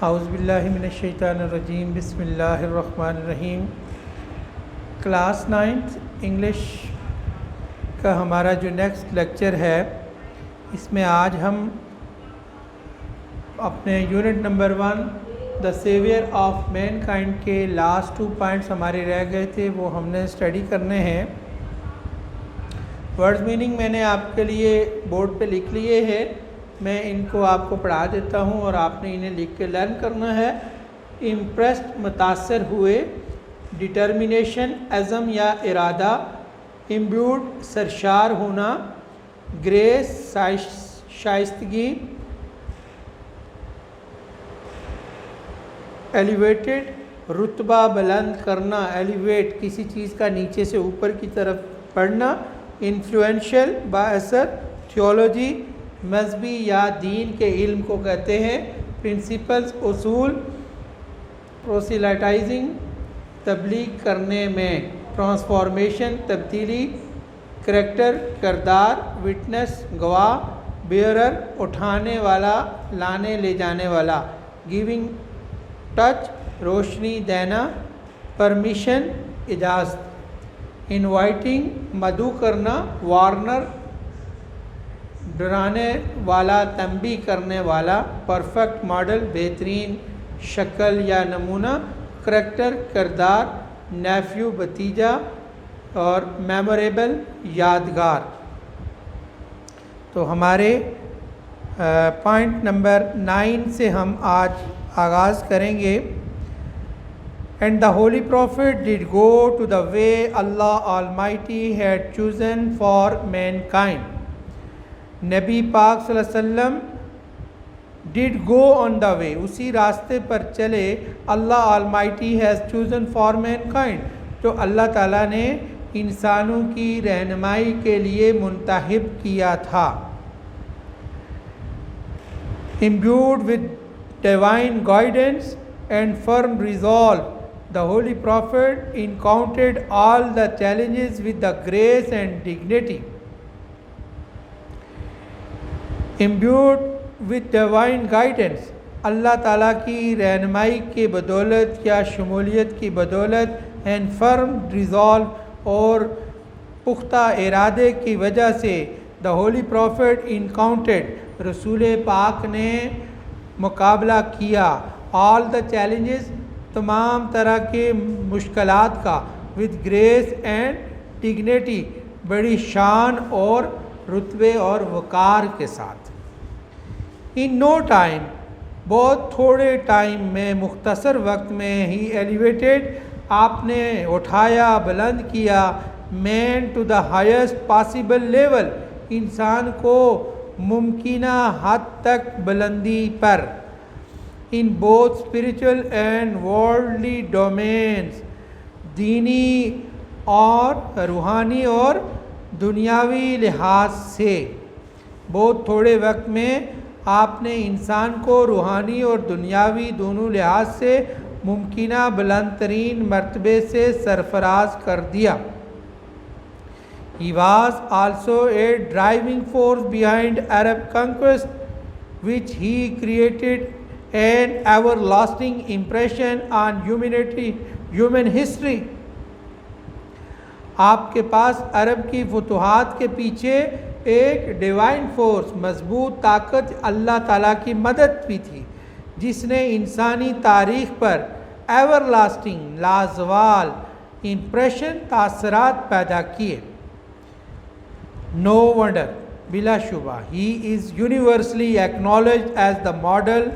اعوذ باللہ من الشیطان الرجیم، بسم اللہ الرحمن الرحیم۔ کلاس 9 انگلش کا ہمارا جو نیکسٹ لیکچر ہے، اس میں آج ہم اپنے unit number 1 the saviour of mankind کے لاسٹ 2 پوائنٹس ہمارے رہ گئے تھے، وہ ہم نے اسٹڈی کرنے ہیں۔ ورڈز میننگ میں نے آپ کے لیے بورڈ پہ لکھ لیے ہیں، میں ان کو آپ کو پڑھا دیتا ہوں اور آپ نے انہیں لکھ کے لرن کرنا ہے۔ امپریسڈ متاثر ہوئے، ڈٹرمنیشن عزم یا ارادہ، امبیوڈ سرشار ہونا، گریس شائستگی، ایلیویٹڈ رتبہ بلند کرنا، ایلیویٹ کسی چیز کا نیچے سے اوپر کی طرف پڑھنا، انفلوئنشل بااثر، تھیولوجی مذہبی یا دین کے علم کو کہتے ہیں، پرنسپلز اصول، پروسیلیٹائزنگ تبلیغ کرنے میں، ٹرانسفارمیشن تبدیلی، کریکٹر کردار، وٹنس گواہ، بیئرر اٹھانے والا لانے لے جانے والا، گیونگ ٹچ روشنی دینا، پرمیشن اجازت، انوائٹنگ مدعو کرنا، وارنر ڈرانے والا تنبیہ کرنے والا، پرفیکٹ ماڈل بہترین شکل یا نمونہ، کریکٹر کردار، نیفیو بھتیجا، اور میموریبل یادگار۔ تو ہمارے پوائنٹ نمبر 9 سے ہم آج آغاز کریں گے۔ And the holy prophet did go to the way Allah Almighty had chosen for mankind. نبی پاک صلی اللہ علیہ وسلم did go on the way، اسی راستے پر چلے، اللہ Almighty has chosen for mankind، جو اللہ تعالیٰ نے انسانوں کی رہنمائی کے لیے منتخب کیا تھا۔ Imbued with divine guidance and firm resolve, the holy prophet encountered all the challenges with the grace and dignity. Imbued with divine guidance، اللہ تعالیٰ کی رہنمائی کی بدولت یا شمولیت کی بدولت، and firm resolve اور پختہ ارادے کی وجہ سے، the holy prophet encountered، رسول پاک نے مقابلہ کیا، all the challenges، تمام طرح کے مشکلات کا، with grace and dignity، بڑی شان اور رتبے اور وقار کے ساتھ۔ in no time، بہت تھوڑے ٹائم میں، مختصر وقت میں، ہی ایلیویٹڈ، آپ نے اٹھایا بلند کیا، man to the highest possible level, انسان کو ممکنہ حد تک بلندی پر، in both spiritual and worldly domains، دینی اور روحانی اور دنیاوی لحاظ سے۔ بہت تھوڑے وقت میں آپ نے انسان کو روحانی اور دنیاوی دونوں لحاظ سے ممکنہ بلند ترین مرتبے سے سرفراز کر دیا۔ He was also a driving force behind Arab conquest, which he created an everlasting impression on human history۔ آپ کے پاس عرب کی فتوحات کے پیچھے ایک ڈیوائن فورس، مضبوط طاقت اللہ تعالیٰ کی مدد بھی تھی، جس نے انسانی تاریخ پر ایور لاسٹنگ لازوال امپریشن، تاثرات پیدا کیے۔ نو ونڈر، بلا شبہ، he is universally acknowledged as the model,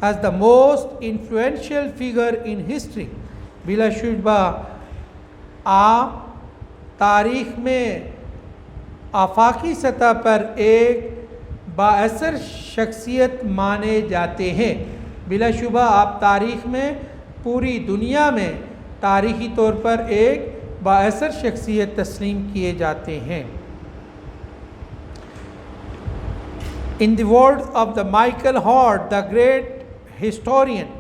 as the most influential figure in history. بلا شبہ آپ تاریخ میں آفاقی سطح پر ایک بااثر شخصیت مانے جاتے ہیں۔ بلا شبہ آپ تاریخ میں، پوری دنیا میں تاریخی طور پر ایک بااثر شخصیت تسلیم کیے جاتے ہیں۔ In the words of the Michael Hart، the great historian،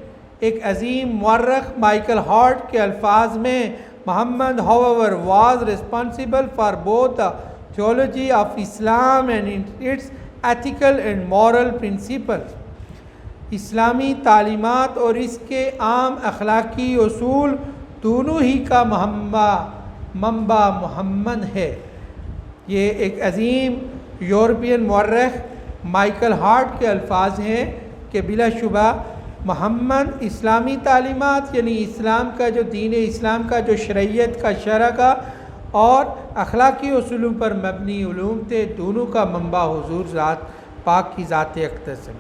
ایک عظیم مورخ مائیکل ہارٹ کے الفاظ میں، محمد however was responsible for both the theology of Islam and its ethical and moral principles۔ اسلامی تعلیمات اور اس کے عام اخلاقی اصول دونوں ہی کا منبع محمد ہے۔ یہ ایک عظیم یورپین مورخ مائیکل ہارٹ کے الفاظ ہیں کہ بلا شبہ محمد اسلامی تعلیمات یعنی اسلام کا جو دین اسلام کا جو شریعت کا شرع کا اور اخلاقی اصولوں پر مبنی علوم تھے، دونوں کا منبع حضور ذات پاک کی ذات اقدس ہے۔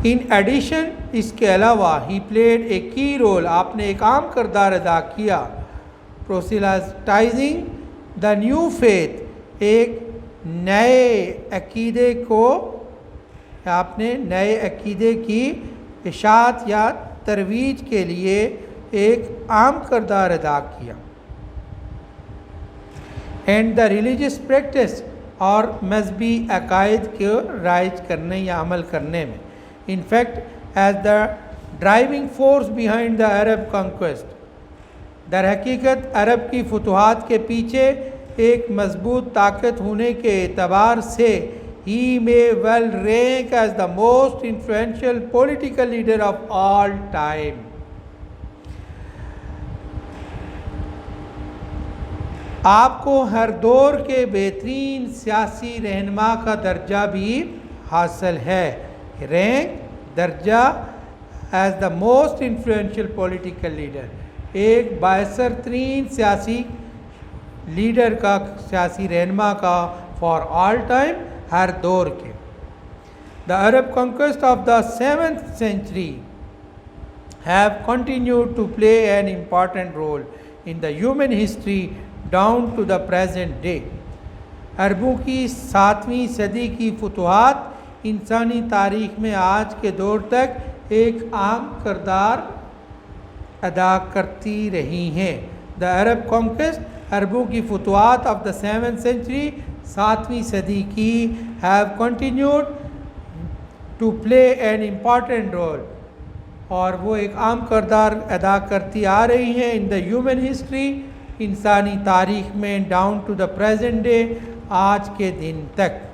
ان ایڈیشن اس کے علاوہ ہی پلیڈ اے کی رول، آپ نے ایک عام کردار ادا کیا، پروسیلٹائزنگ دا نیو فیتھ، ایک نئے عقیدے کو آپ نے نئے عقیدے کی اشاعت یا ترویج کے لیے ایک عام کردار ادا کیا۔ اینڈ دا ریلیجیس پریکٹس، اور مذہبی عقائد کو رائج کرنے یا عمل کرنے میں۔ In fact, as the driving force behind the Arab conquest، در حقیقت عرب کی فتوحات کے پیچھے ایک مضبوط طاقت ہونے کے اعتبار سے he may well rank as the most influential political leader of all time۔ آپ کو ہر دور کے بہترین سیاسی رہنما کا درجہ بھی حاصل ہے، رینک درجہ as the most influential political leader, ایک بااثر ترین سیاسی لیڈر کا، سیاسی رہنما کا فار آل ٹائم، ہر دور کے۔ The Arab conquest of the 7th century have continued to play an important role in the human history down to the present day۔ عربوں کی 7ویں صدی کی فتوحات انسانی تاریخ میں آج کے دور تک ایک عام کردار ادا کرتی رہی ہیں۔ دا عرب کانکویسٹ، عربوں کی فتوحات آف دا 7th century، 7ویں صدی کی، have continued to play an important role, اور وہ ایک عام کردار ادا کرتی آ رہی ہیں ان دا ہیومن ہسٹری، انسانی تاریخ میں، down to the present day, آج کے دن تک۔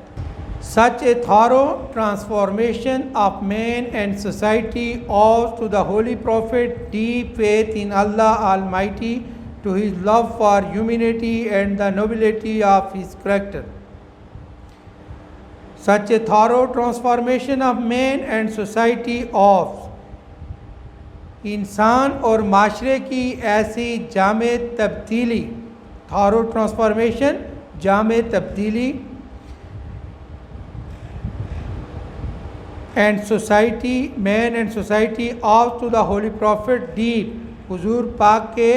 Such a thorough transformation of man and society owes to the Holy Prophet deep faith in Allah Almighty, to his love for humanity and the nobility of his character۔ Such a thorough transformation of man and society owes، انسان اور معاشرے کی ایسی جامع تبدیلی، thorough transformation جامع تبدیلی، and society، man and society owes to the Holy Prophet deep، حضور پاک کے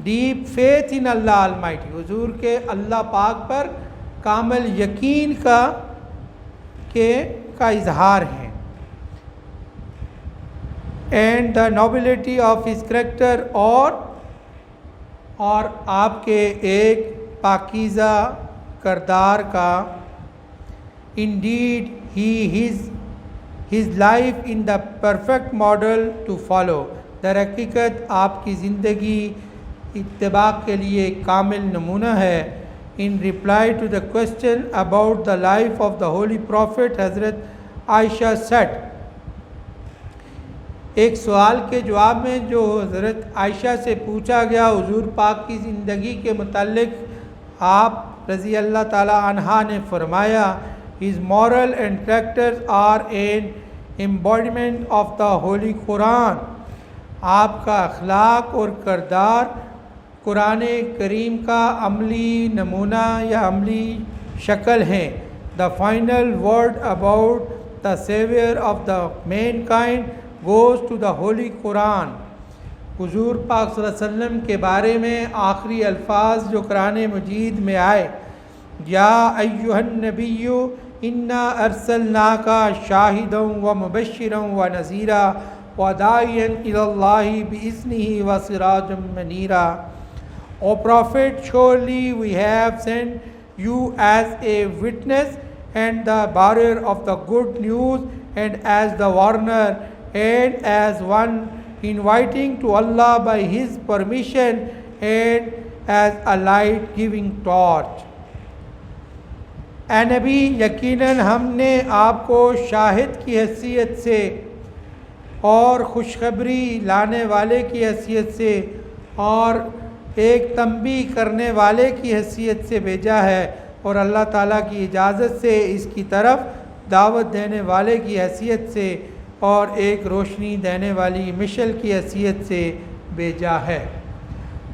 deep faith in Allah Almighty، حضور کے اللہ پاک پر کامل یقین کا اظہار ہے، and the nobility of his character، اور آپ کے ایک پاکیزہ کردار کا، indeed his life in the perfect model to follow، در حقیقت آپ کی زندگی اتباع کے لیے کامل نمونہ ہے۔ In reply to the question about the life of the Holy Prophet، حضرت عائشہ said، ایک سوال کے جواب میں جو حضرت عائشہ سے پوچھا گیا حضور پاک کی زندگی کے متعلق، آپ رضی اللہ تعالی عنہا نے فرمایا، His moral and characters are an embodiment of the Holy Quran، آپ کا اخلاق اور کردار قرآن کریم کا عملی نمونہ یا عملی شکل ہیں۔ The final word about the Savior of the mankind goes to the Holy Quran، حضور پاک صلی اللہ علیہ وسلم کے بارے میں آخری الفاظ جو قرآن مجید میں آئے، یا ایھا النبی انا ارسلناک شاہدا ومبشرا ونذیرا وداعیا الی اللہ باذنہ وسراجا منیرا۔ O Prophet, surely we have sent you as a witness and the bearer of the good news, and as the warner, and as one inviting to Allah by his permission, and as a light giving torch۔ اے نبی یقیناً ہم نے آپ کو شاہد کی حیثیت سے اور خوشخبری لانے والے کی حیثیت سے اور ایک تنبیہ کرنے والے کی حیثیت سے بھیجا ہے، اور اللہ تعالیٰ کی اجازت سے اس کی طرف دعوت دینے والے کی حیثیت سے اور ایک روشنی دینے والی مشل کی حیثیت سے بھیجا ہے۔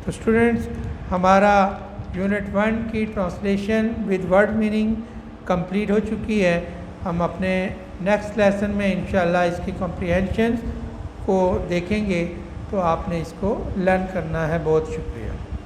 تو اسٹوڈنٹس، ہمارا یونٹ 1 کی translation with word meaning complete ہو چکی ہے۔ ہم اپنے نیکسٹ لیسن میں انشاءاللہ اس کی کمپریہنشنز کو دیکھیں گے، تو آپ نے اس کو لرن کرنا ہے۔ بہت شکریہ۔